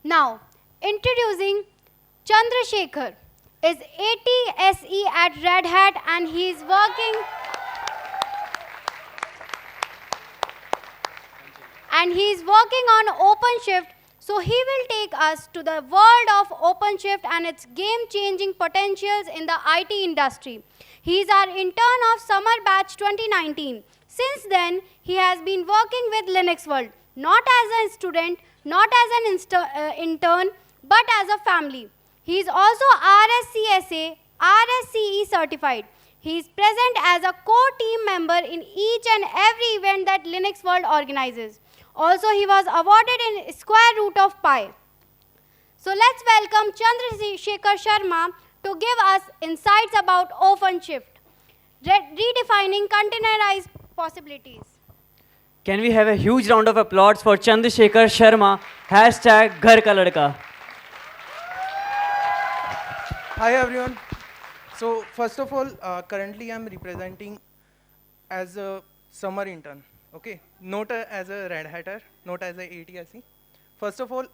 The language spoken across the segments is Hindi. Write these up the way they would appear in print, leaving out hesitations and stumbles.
Now, introducing Chandrasekhar is 80 SE at Red Hat and he is working on OpenShift. So he will take us to the world of OpenShift and its game-changing potentials in the IT industry. He is our intern of summer batch 2019. Since then, he has been working with Linux World, not as a student, not as an intern, but as a family. He is also RSCSA, RSCE certified. He is present as a core team member in each and every event that Linux World organizes. Also, he was awarded in square root of pi. So let's welcome Chandrasekhar Sharma to give us insights about OpenShift, redefining containerized possibilities. Can we have a huge round of applause for Chandrasekhar Sharma, hashtag Ghar Ka Ladka. Hi everyone. So first of all, currently I'm representing as a summer intern. Okay, not as a Red Hatter, not as a ATSE. First of all,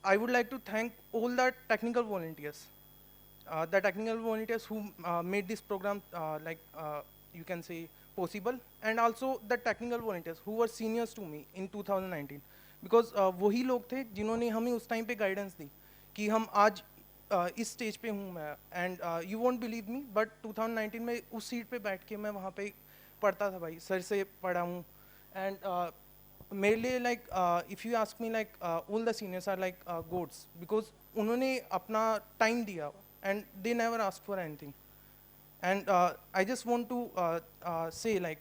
I would like to thank all the technical volunteers. The technical volunteers who made this program you can say possible, and also the technical volunteers who were seniors to me in 2019, because वही लोग थे जिन्होंने हमें उस टाइम पे गाइडेंस दी कि हम आज इस स्टेज पे हूँ मैं, and you won't believe me but 2019 में उस सीट पे बैठ के मैं वहाँ पे पढ़ता था भाई, सर से पढ़ा हूँ, एंड मेरे लिए like if you ask me like all the seniors are like gods, because उन्होंने अपना टाइम दिया and they never asked for anything. And I just want to say like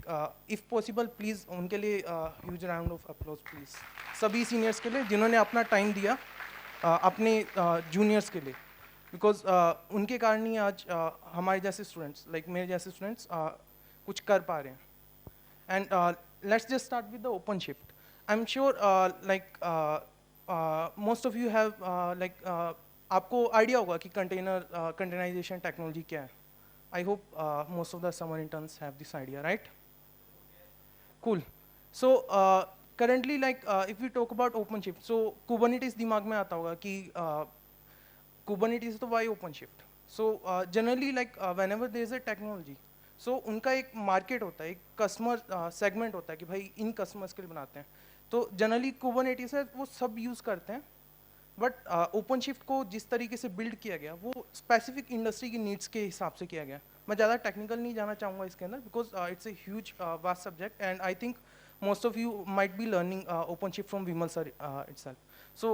if possible please उनके लिए huge round of applause please, सभी seniors के लिए जिन्होंने अपना time दिया अपने juniors के लिए, because उनके कारण ही आज हमारे जैसे students like मेरे जैसे students कुछ कर पा रहे हैं. And let's just start with the OpenShift. I'm sure most of you have आपको आइडिया होगा कि कंटेनराइजेशन टेक्नोलॉजी क्या है. I hope most of the summer interns have this idea, right? Cool. So currently like if you talk about OpenShift, so Kubernetes दिमाग में आता होगा कि कुबरनेटिस तो why OpenShift. So generally like whenever there is a technology, so उनका एक मार्केट होता है, एक कस्टमर सेगमेंट होता है कि भाई इन कस्टमर्स के लिए बनाते हैं. तो जनरली कुबरनेटिस है वो सब यूज़ करते हैं, बट ओपनशिफ्ट को जिस तरीके से बिल्ड किया गया वो स्पेसिफिक इंडस्ट्री की नीड्स के हिसाब से किया गया. मैं ज़्यादा टेक्निकल नहीं जाना चाहूँगा इसके अंदर, because it's a huge vast subject, and I think most of you might be learning OpenShift from Vimal sir itself. So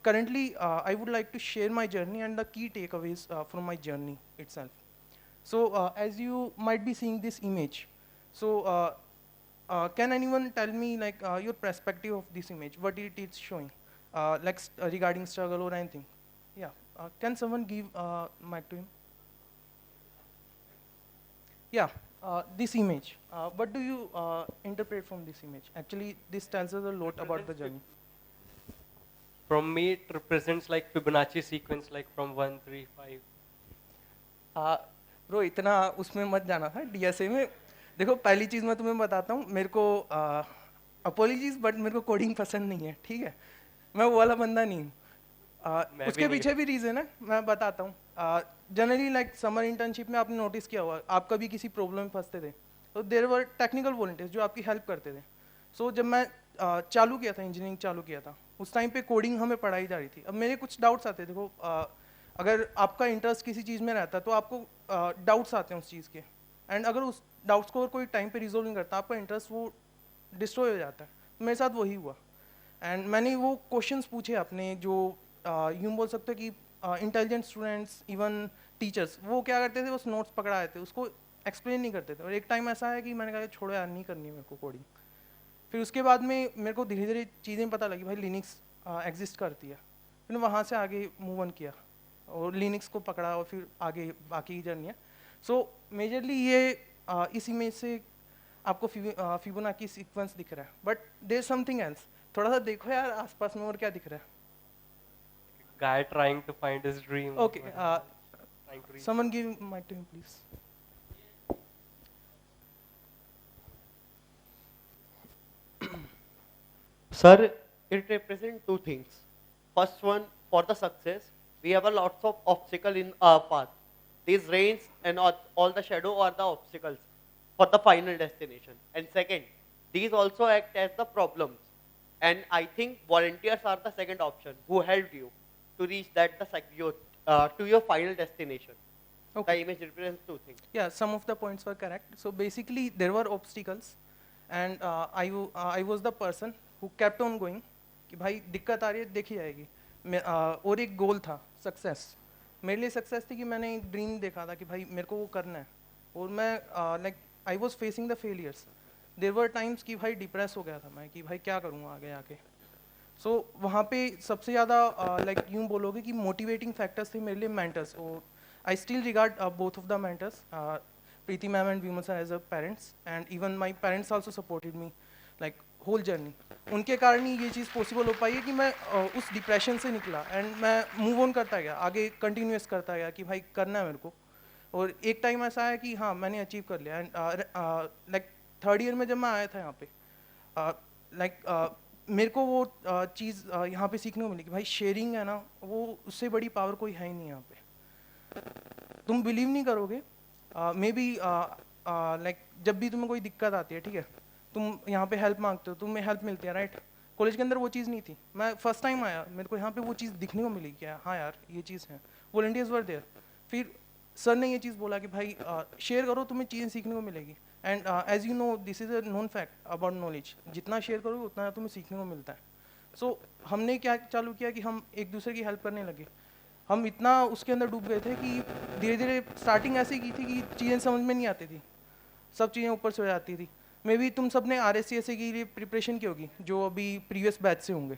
currently I would like to share my journey and the key takeaways from my journey itself. So as you might be seeing this image, so can anyone tell me like your perspective of this image, what it is showing? Regarding struggle or anything. Yeah, can someone give mic to him? Yeah, this image. What do you interpret from this image? Actually, this tells us a lot about the journey. From me, it represents like Fibonacci sequence, like from 1, 3, 5. Bro, इतना उसमें मत जाना था DSA में. देखो पहली चीज़ मैं तुम्हें बताता हूँ, मेरे को अपॉलॉजीज बट मेरे को कोडिंग पसंद नहीं है, ठीक है? मैं वो वाला बंदा नहीं हूँ. उसके पीछे भी रीज़न है, मैं बताता हूँ. जनरली लाइक समर इंटर्नशिप में आपने नोटिस किया होगा, आप कभी किसी प्रॉब्लम में फंसते थे तो देयर वर टेक्निकल वॉलंटियर्स जो आपकी हेल्प करते थे. सो जब मैं चालू किया था, इंजीनियरिंग चालू किया था, उस टाइम पे कोडिंग हमें पढ़ाई जा रही थी. अब मेरे कुछ डाउट्स आते. देखो अगर आपका इंटरेस्ट किसी चीज़ में रहता है तो आपको डाउट्स आते हैं उस चीज़ के, एंड अगर उस डाउट्स को कोई टाइम पे रिजोल्व नहीं करता, आपका इंटरेस्ट वो डिस्ट्रॉय हो जाता है. मेरे साथ वही हुआ, एंड मैंने वो क्वेश्चंस पूछे अपने, जो यूँ बोल सकते हो कि इंटेलिजेंट स्टूडेंट्स, इवन टीचर्स, वो क्या करते थे, बस नोट्स पकड़ा देते, उसको एक्सप्लेन नहीं करते थे. और एक टाइम ऐसा है कि मैंने कहा छोड़ो यार, नहीं करनी है मेरे को कोडिंग. फिर उसके बाद में मेरे को धीरे धीरे चीज़ें पता लगी, भाई लिनक्स एग्जिस्ट करती है. फिर वहाँ से आगे मूव ऑन किया और लिनक्स को पकड़ा, और फिर आगे बाकी की जर्नी है. सो मेजरली ये इस इमेज से आपको फिबोनाची सीक्वेंस दिख रहा है, बट देयर समथिंग एल्स. थोड़ा सा देखो यार आसपास में और क्या दिख रहा है. Guy trying to find his dream. Okay, someone give mic to him, please. Sir, it represents two things. first one, for the success, we have a lots of obstacle in our path. These rains and all the shadow are the obstacles for the final destination. And second, these also act as the problems. And I think volunteers are the second option who helped you to reach that to your final destination. Okay. The image represents two things. Yeah, some of the points were correct. So basically, there were obstacles, and I was the person who kept on going. कि भाई दिक्कत आ रही है, देखी जाएगी. और एक गोल था, सक्सेस. मेरे लिए सक्सेस थी कि मैंने एक ड्रीम देखा था कि भाई मेरे को वो करना है. और मैं like I was facing the failures. There were times कि भाई डिप्रेस हो गया था मैं कि भाई क्या करूँगा आगे आके. सो वहाँ पे सबसे ज़्यादा लाइक यूँ बोलोगे कि मोटिवेटिंग फैक्टर्स थे मेरे लिए मेंटर्स. और I still regard both of the mentors, Preeti ma'am and Vimal sir, as a parents, and even my parents also supported me, like whole journey. उनके कारण ही ये चीज़ पॉसिबल हो पाई है कि मैं उस डिप्रेशन से निकला एंड मैं मूव ऑन करता गया, आगे कंटिन्यूस करता गया कि भाई करना है मेरे को. और एक टाइम ऐसा है कि हाँ मैंने अचीव कर लिया. एंड लाइक थर्ड ईयर में जब मैं आया था यहाँ पे, लाइक मेरे को वो चीज़ यहाँ पे सीखने को मिली कि भाई शेयरिंग है ना, वो उससे बड़ी पावर कोई है ही नहीं यहाँ पे. तुम बिलीव नहीं करोगे, मे बी लाइक जब भी तुम्हें कोई दिक्कत आती है, ठीक है, तुम यहाँ पे हेल्प मांगते हो, तुम्हें हेल्प मिलती है, राइट. कॉलेज के अंदर वो चीज़ नहीं थी. मैं फर्स्ट टाइम आया, मेरे को यहाँ पे वो चीज़ दिखने को मिली कि हाँ यार ये चीज़ है. Volunteers were there. फिर सर ने ये चीज़ बोला कि भाई शेयर करो, तुम्हें चीज़ें सीखने को मिलेगी. And as you know this is a known fact about knowledge. जितना शेयर करोगे उतना तुम्हें सीखने को मिलता है. सो हमने क्या चालू किया कि हम एक दूसरे की हेल्प करने लगे. हम इतना उसके अंदर डूब गए थे कि धीरे धीरे स्टार्टिंग ऐसे की थी कि चीज़ें समझ में नहीं आती थी, सब चीज़ें ऊपर से हो जाती थी. मे बी तुम सब ने RSCSA के लिए प्रिपरेशन की होगी जो अभी प्रीवियस बैच से होंगे.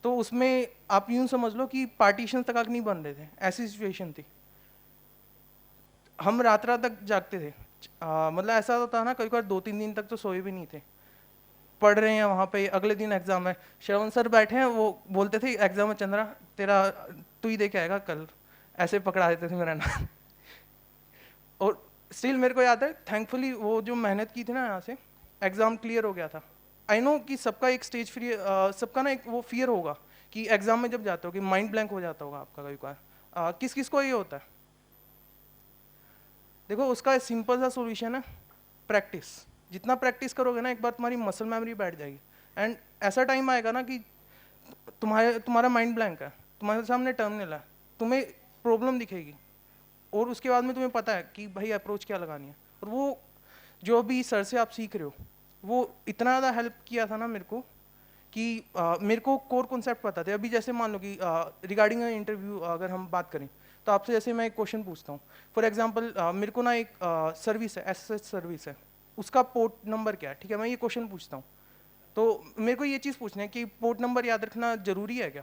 तो उसमें आप यूँ समझ लो कि पार्टीशन तक नहीं बन रहे थे, ऐसी सिचुएशन थी. हम रात रात तक जागते थे. मतलब ऐसा होता ना, कई बार 2-3 दिन तक तो सोए भी नहीं थे. पढ़ रहे हैं वहाँ पे, अगले दिन एग्जाम है, श्रवण सर बैठे हैं, वो बोलते थे एग्जाम में चंद्रा तेरा तू ही दे के आएगा कल, ऐसे पकड़ा देते थे मेरा नाम. और स्टिल मेरे को याद है, थैंकफुली वो जो मेहनत की थी ना, यहाँ से एग्जाम क्लियर हो गया था. आई नो कि सबका एक स्टेज फ्री, सबका ना एक वो फियर होगा कि एग्जाम में जब जाते हो कि माइंड ब्लैंक हो जाता होगा आपका कई बार. किस किस को ये होता है? देखो उसका सिंपल सा सोल्यूशन है प्रैक्टिस. जितना प्रैक्टिस करोगे ना, एक बार तुम्हारी मसल मेमोरी बैठ जाएगी. एंड ऐसा टाइम आएगा ना कि तुम्हारा माइंड ब्लैंक है, तुम्हारे सामने टर्मिनल है, तुम्हें प्रॉब्लम दिखेगी और उसके बाद में तुम्हें पता है कि भाई अप्रोच क्या लगानी है. और वो जो अभी सर से आप सीख रहे हो, वो इतना ज़्यादा हेल्प किया था ना मेरे को कि मेरे को कोर कॉन्सेप्ट पता थे. अभी जैसे मान लो कि रिगार्डिंग इंटरव्यू अगर हम बात करें, तो आपसे जैसे मैं एक क्वेश्चन पूछता हूँ. फॉर एग्जाम्पल मेरे को ना एक सर्विस है, SSH सर्विस है, उसका पोर्ट नंबर क्या है, ठीक है, मैं ये क्वेश्चन पूछता हूँ. तो मेरे को ये चीज़ पूछना है कि पोर्ट नंबर याद रखना जरूरी है क्या?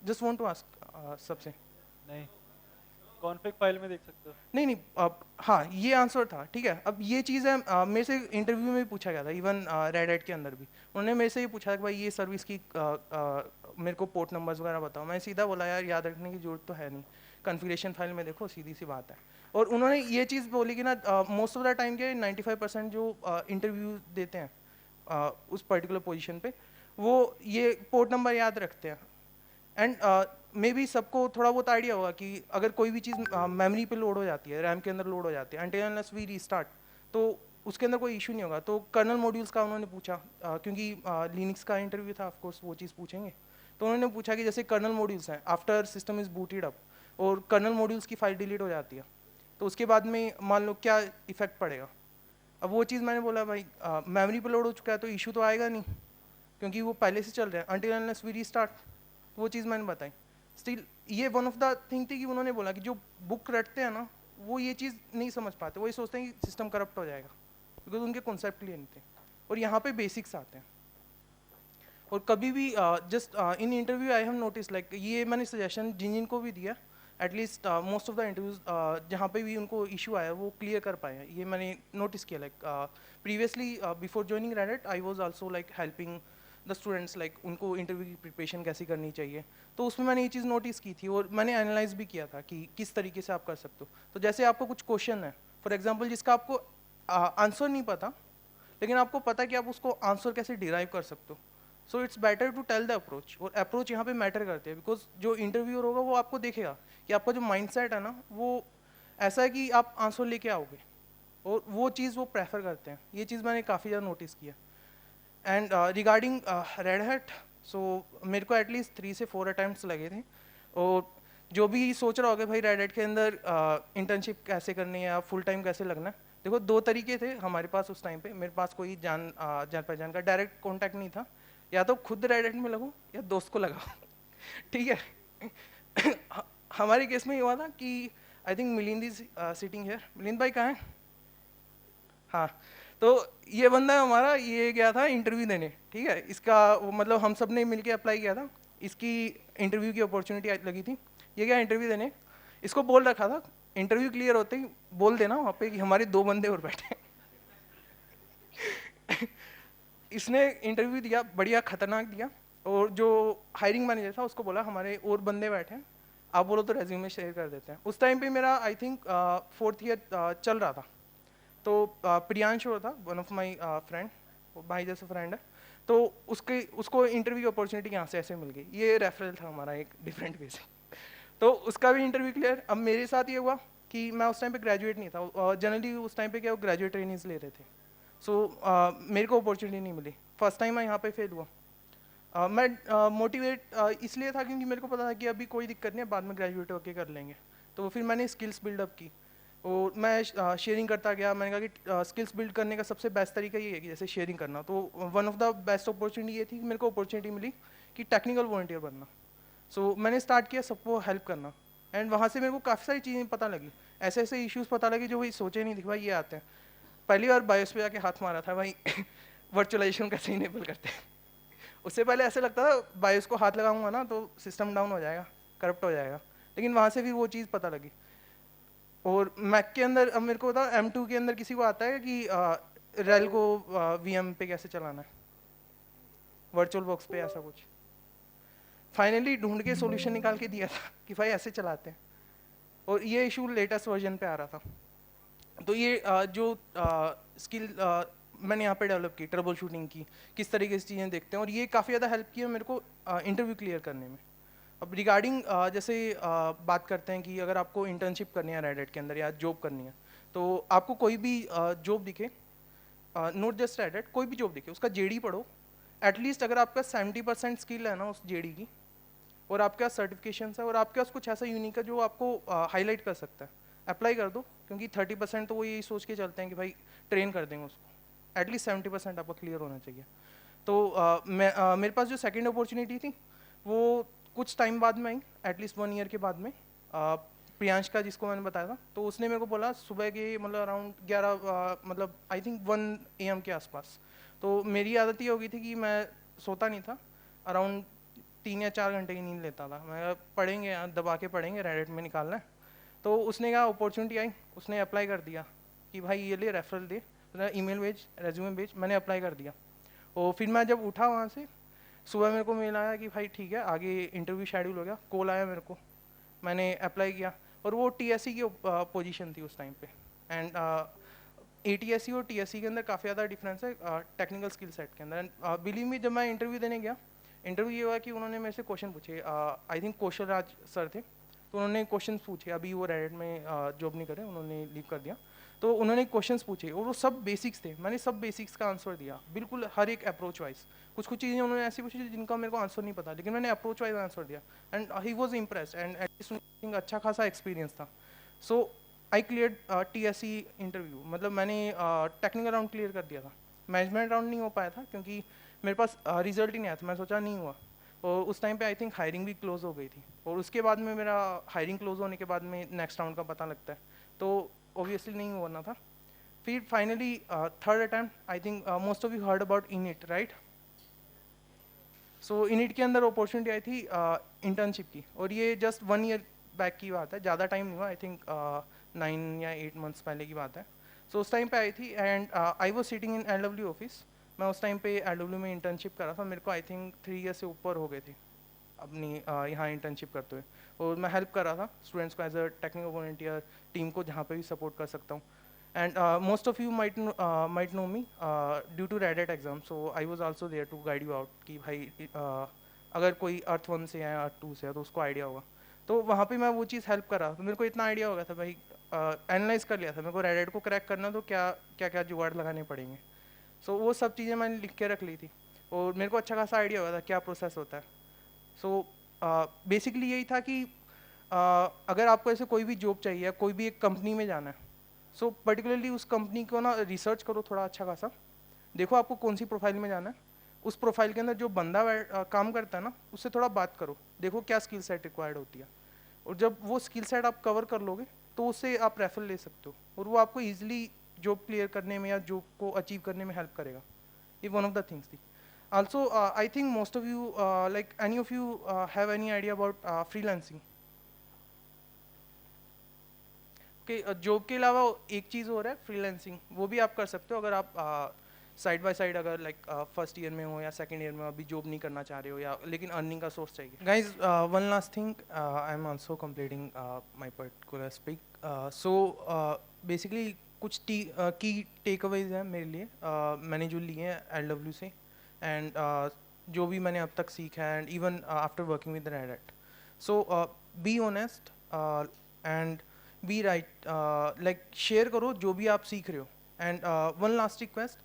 जस्ट वांट टू आस्क सबसे. नहीं, कॉन्फ़िग फाइल में देख सकते हो. नहीं, हाँ ये आंसर था, ठीक है. अब ये चीज़ है, मेरे से इंटरव्यू में भी पूछा गया था, इवन रेड हैट के अंदर भी उन्होंने मेरे से ये पूछा कि भाई ये सर्विस की मेरे को पोर्ट नंबर्स वगैरह बताओ. मैं सीधा बोला यार याद रखने की जरूरत तो है नहीं, कॉन्फ़िगरेशन फाइल में देखो, सीधी सी बात है. और उन्होंने ये चीज़ बोली कि ना मोस्ट ऑफ द टाइम के 95% जो इंटरव्यू देते हैं उस पर्टिकुलर पोजीशन पे, वो ये पोर्ट नंबर याद रखते हैं. एंड मे बी सबको थोड़ा बहुत आइडिया होगा कि अगर कोई भी चीज़ मेमोरी पे लोड हो जाती है, रैम के अंदर लोड हो जाती है, अनटिल अनलेस वी रीस्टार्ट, तो उसके अंदर कोई इशू नहीं होगा. तो कर्नल मॉड्यूल्स का उन्होंने पूछा, क्योंकि लिनक्स का इंटरव्यू था, ऑफकोर्स वो चीज़ पूछेंगे. तो उन्होंने पूछा कि जैसे कर्नल मॉड्यूल्स हैं, after system is booted up और कर्नल मॉड्यूल्स की फाइल डिलीट हो जाती है, तो उसके बाद में मान लो क्या इफेक्ट पड़ेगा. अब वो चीज़ मैंने बोला भाई मेमोरी पे लोड हो चुका है तो इशू तो आएगा नहीं, क्योंकि वो पहले से चल रहे हैं, अनटिल अनलेस वी रीस्टार्ट. वो चीज़ मैंने बताई. स्टिल ये वन ऑफ द थिंग थी कि उन्होंने बोला कि जो बुक रटते हैं ना, वो ये चीज़ नहीं समझ पाते, वही सोचते हैं कि सिस्टम करप्ट हो जाएगा, बिकॉज उनके कॉन्सेप्ट क्लियर नहीं थे. और यहाँ पे बेसिक्स आते हैं. और कभी भी just in interview I have notice, like ये मैंने सजेशन जिन को भी दिया, at least most of the interviews जहाँ पे भी उनको इशू आया वो क्लियर कर पाए हैं. ये मैंने नोटिस किया. Like previously before joining red hat I was also like helping the students, like उनको इंटरव्यू की प्रिपरेशन कैसी करनी चाहिए. तो उसमें मैंने ये चीज़ नोटिस की थी और मैंने एनालाइज भी किया था कि किस तरीके से आप कर सकते हो. तो जैसे आपको कुछ क्वेश्चन है फॉर एग्जाम्पल जिसका आपको आंसर नहीं पता, लेकिन आपको पता है कि आप उसको आंसर कैसे डिराइव कर सकते हो. So it's better to tell the approach, और अप्रोच यहाँ पे मैटर करते हैं, बिकॉज जो इंटरव्यूअर होगा वो आपको देखेगा कि आपका जो माइंडसेट है ना वो ऐसा है कि आप आंसर लेके आओगे, और वो चीज़ वो प्रेफर करते हैं। ये चीज़ मैंने काफ़ी ज़्यादा नोटिस किया। एंड रिगार्डिंग रेड हैट, सो मेरे को एटलीस्ट 3 से 4 अटैम्प्ट्स लगे थे, और जो भी सोच रहा होगा भाई रेड हैट के अंदर इंटर्नशिप कैसे करनी है या फुल टाइम कैसे लगना है, देखो 2 तरीके थे हमारे पास उस टाइम पे। मेरे पास कोई जान पहचान का डायरेक्ट कॉन्टैक्ट नहीं था, या तो खुद रेड हैट में लगो या दोस्त को लगाओ ठीक है हमारे केस में ये हुआ था कि I think Milind is sitting here. Milind भाई कहाँ हैं? हाँ, तो ये बंदा हमारा ये गया था इंटरव्यू देने, ठीक है। इसका वो मतलब हम सब ने मिलके अप्लाई किया था, इसकी इंटरव्यू की अपॉर्चुनिटी लगी थी, ये गया इंटरव्यू देने। इसको बोल रखा था इंटरव्यू क्लियर होते ही बोल देना वहाँ पे कि हमारे 2 बंदे और बैठे इसने इंटरव्यू दिया, बढ़िया खतरनाक दिया, और जो हायरिंग मैनेजर था उसको बोला हमारे और बंदे बैठे हैं, आप बोलो तो रेज्यूमे शेयर कर देते हैं। उस टाइम पे मेरा आई थिंक 4th ईयर चल रहा था, तो प्रियांशु था वन ऑफ माई फ्रेंड, भाई जैसा फ्रेंड है, तो उसको इंटरव्यू अपॉर्चुनिटी यहाँ से ऐसे मिल गई। ये रेफरल था हमारा एक डिफरेंट वे से, तो उसका भी इंटरव्यू क्लियर। अब मेरे साथ ये हुआ कि मैं उस टाइम पे ग्रेजुएट नहीं था, जनरली उस टाइम पे क्या वो ग्रेजुएट ट्रेनिंग्स ले रहे थे, सो मेरे को अपॉर्चुनिटी नहीं मिली। फर्स्ट टाइम मैं यहाँ पे फेल हुआ। मैं मोटिवेट इसलिए था क्योंकि मेरे को पता था कि अभी कोई दिक्कत नहीं है, बाद में ग्रेजुएट होके कर लेंगे। तो फिर मैंने स्किल्स बिल्डअप की, और मैं शेयरिंग करता गया। मैंने कहा कि स्किल्स बिल्ड करने का सबसे बेस्ट तरीका ये है कि जैसे शेयरिंग करना, तो one of the best opportunity ये थी कि मेरे को अपॉर्चुनिटी मिली कि टेक्निकल वॉलंटियर बनना। सो मैंने स्टार्ट किया सबको हेल्प करना, एंड वहाँ से मेरे को काफ़ी सारी चीज़ें पता लगी, ऐसे ऐसे इश्यूज़ पता लगे जो भाई सोचे नहीं थे भाई ये आते हैं। पहली बार बायोस पे जाके हाथ मारा था भाई वर्चुअलाइजेशन कैसे इनेबल करते हैं। उससे पहले ऐसे लगता था बायोस को हाथ लगाऊंगा ना तो सिस्टम डाउन हो जाएगा, करप्ट हो जाएगा, लेकिन वहाँ से भी वो चीज़ पता लगी। और मैक के अंदर अब मेरे को बताओ M2 के अंदर किसी को आता है कि रेल को VM पे कैसे चलाना है, वर्चुअल बॉक्स पे ऐसा कुछ। फाइनली ढूंढ के सॉल्यूशन निकाल के दिया था कि भाई ऐसे चलाते हैं, और ये इशू लेटेस्ट वर्जन पे आ रहा था। तो ये जो स्किल मैंने यहाँ पे डेवलप की, ट्रबल शूटिंग की, किस तरीके से चीज़ें देखते हैं, और ये काफ़ी ज़्यादा हेल्प की है मेरे को इंटरव्यू क्लियर करने में। अब रिगार्डिंग जैसे बात करते हैं कि अगर आपको इंटर्नशिप करनी है रेड हैट के अंदर या जॉब करनी है, तो आपको कोई भी जॉब दिखे, नॉट जस्ट रेड हैट, कोई भी जॉब दिखे, उसका JD पढ़ो। एटलीस्ट अगर आपका 70% स्किल है ना उस JD की, और आपके पास सर्टिफिकेशन है, और आपके पास कुछ ऐसा यूनिक है जो आपको हाईलाइट कर सकता है, अप्लाई कर दो। क्योंकि 30% तो वो यही सोच के चलते हैं कि भाई ट्रेन कर देंगे उसको, एटलीस्ट 70% आपका क्लियर होना चाहिए। तो मेरे पास जो सेकंड अपॉर्चुनिटी थी वो कुछ टाइम बाद में आई, एटलीस्ट 1 ईयर के बाद में। प्रियांश का जिसको मैंने बताया था, तो उसने मेरे को बोला सुबह के मतलब अराउंड 11 मतलब आई थिंक 1 AM के आसपास। तो मेरी आदत ये हो गई थी कि मैं सोता नहीं था, अराउंड 3 या 4 घंटे की नींद लेता था। मैं पढ़ेंगे दबा के पढ़ेंगे, रेडिट में निकालना है। तो उसने कहा अपॉर्चुनिटी आई, उसने अप्लाई कर दिया कि भाई ये ले रेफरल दे, ईमेल भेज, रेज्यूमे भेज। मैंने अप्लाई कर दिया, और फिर मैं जब उठा वहाँ से सुबह मेरे को मेल आया कि भाई ठीक है आगे इंटरव्यू शेड्यूल हो गया। कॉल आया मेरे को, मैंने अप्लाई किया, और वो TSE की पोजीशन थी उस टाइम पे। एंड ATSE और TSE के अंदर काफ़ी ज़्यादा डिफरेंस है टेक्निकल स्किल सेट के अंदर। एंड बिलीव मी, जब मैं इंटरव्यू देने गया, इंटरव्यू ये हुआ कि उन्होंने मेरे से क्वेश्चन पूछे, I think Kaushal Raj sir थे, तो उन्होंने क्वेश्चन पूछे। अभी वो रेडिट में जॉब नहीं करे, उन्होंने लीव कर दिया। तो उन्होंने क्वेश्चंस पूछे, और वो सब बेसिक्स थे। मैंने सब बेसिक्स का आंसर दिया, बिल्कुल हर एक अप्रोच वाइज। कुछ कुछ चीज़ें उन्होंने ऐसी पूछी जिनका मेरे को आंसर नहीं पता, लेकिन मैंने अप्रोच वाइज आंसर दिया, and he was impressed, and at least अच्छा खासा एक्सपीरियंस था। सो आई क्लियर TSE इंटरव्यू, मतलब मैंने टेक्निकल राउंड क्लियर कर दिया था। मैनेजमेंट राउंड नहीं हो पाया था क्योंकि मेरे पास रिजल्ट ही नहीं आया था, मैं सोचा नहीं हुआ। और उस टाइम पे आई थिंक हायरिंग भी क्लोज हो गई थी, और उसके बाद में मेरा हायरिंग क्लोज होने के बाद में नेक्स्ट राउंड का पता लगता है, तो ऑब्वियसली नहीं होना था। फिर finally third attempt, I think most of you heard about init, right? So init के अंदर अपॉर्चुनिटी आई थी इंटर्नशिप की, और ये जस्ट 1 ईयर बैक की बात है, ज़्यादा टाइम नहीं हुआ, आई थिंक 9 या 8 मंथ्स पहले की बात है। सो उस टाइम पे आई थी, and I was sitting in LW office. मैं उस टाइम पे LW में इंटर्नशिप कर रहा था, मेरे को आई थिंक 3 ईयर से ऊपर हो गए थे अपनी यहाँ इंटर्नशिप करते हुए, और मैं हेल्प कर रहा था स्टूडेंट्स को as a technical volunteer, team को जहाँ पे भी सपोर्ट कर सकता हूँ। And most of you might know me due to Red Hat exam. So I was also there to guide you out कि भाई अगर कोई अर्थ 1 से है अर्थ 2 से है तो उसको आइडिया होगा. तो वहाँ पे मैं वो चीज़ हेल्प करा तो मेरे को इतना आइडिया हो गया था भाई, एनालाइज कर लिया था मेरे को Red Hat को क्रैक करना तो क्या क्या क्या जुगाड़ लगाने पड़ेंगे. सो वो सब चीज़ें मैंने लिख के रख ली थी और मेरे को अच्छा खासा आइडिया हुआ था क्या प्रोसेस होता है. सो बेसिकली यही था कि अगर आपको ऐसे कोई भी जॉब चाहिए, कोई भी एक कंपनी में जाना है, सो पर्टिकुलरली उस कंपनी को ना रिसर्च करो थोड़ा अच्छा खासा, देखो आपको कौन सी प्रोफाइल में जाना है, उस प्रोफाइल के अंदर जो बंदा काम करता है ना उससे थोड़ा बात करो, देखो क्या स्किल सेट रिक्वायर्ड होती है, और जब वो स्किल सेट आप कवर कर लोगे तो उससे आप रेफर ले सकते हो और वो आपको ईजिली जॉब क्लियर करने में या जॉब को अचीव करने में हेल्प करेगा. ये वन ऑफ द थिंग्स थी. Also I think most of you like any of you have any idea about freelancing. Job के अलावा एक चीज़ हो रहा है फ्रीलांसिंग, वो भी आप कर सकते हो अगर आप साइड बाय साइड अगर लाइक फर्स्ट ईयर में हो या सेकंड ईयर में अभी जॉब नहीं करना चाह रहे हो या लेकिन अर्निंग का सोर्स चाहिए. Guys one last thing, I am also completing my particular speak. So basically कुछ की टेक अवेज हैं मेरे लिए, मैंने जो लिए हैं LW से एंड जो भी मैंने अब तक सीखा है and even after working with Red Hat. So be honest and be right, like share करो जो भी आप सीख रहे हो. एंड वन लास्ट रिक्वेस्ट,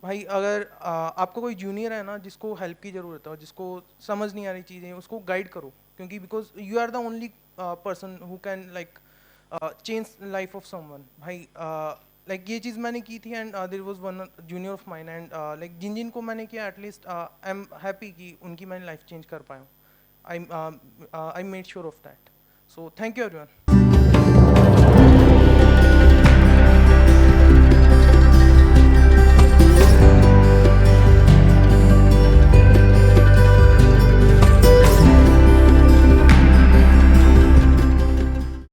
भाई अगर आपको कोई जूनियर है ना जिसको हेल्प की ज़रूरत है, जिसको समझ नहीं आ रही चीज़ें, उसको गाइड करो, क्योंकि because you are the only person who can like change life of someone. भाई लाइक ये चीज़ मैंने की थी and there was one junior of mine and like जिन जिन को मैंने किया एटलीस्ट आई एम हैप्पी कि उनकी मैंने लाइफ चेंज कर पाया हूँ. I made sure of that. So thank you everyone.